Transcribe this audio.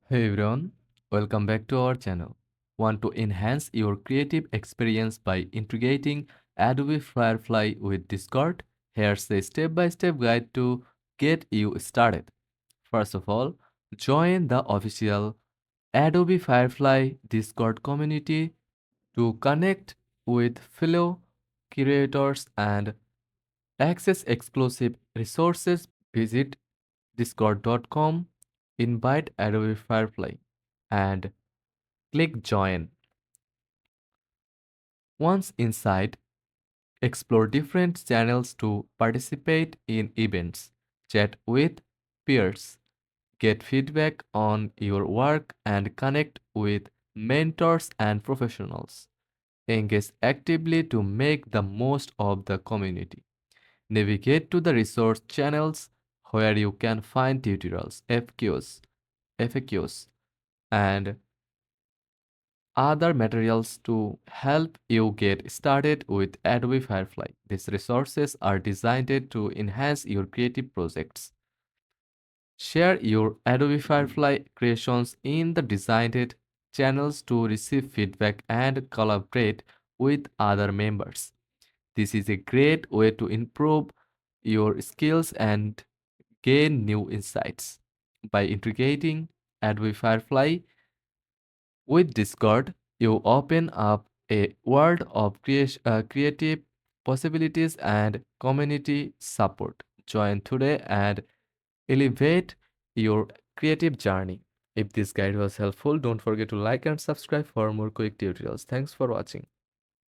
Hey everyone, welcome back to our channel. Want to enhance your creative experience by integrating Adobe Firefly with Discord? Here's a step-by-step guide to get you started. First of all, join the official Adobe Firefly Discord community to connect with fellow creators and access exclusive resources. Visit discord.com, invite Adobe Firefly, and click join. Once inside, explore different channels to participate in events, chat with peers, get feedback on your work, and connect with mentors and professionals. Engage actively to make the most of the community. Navigate to the resource channels where you can find tutorials, FAQs, and other materials to help you get started with Adobe Firefly. These resources are designed to enhance your creative projects. Share your Adobe Firefly creations in the designed channels to receive feedback and collaborate with other members. This is a great way to improve your skills and gain new insights. By integrating Adobe Firefly with Discord, you open up a world of creative possibilities and community support. Join today and elevate your creative journey. If this guide was helpful, don't forget to like and subscribe for more quick tutorials. Thanks for watching.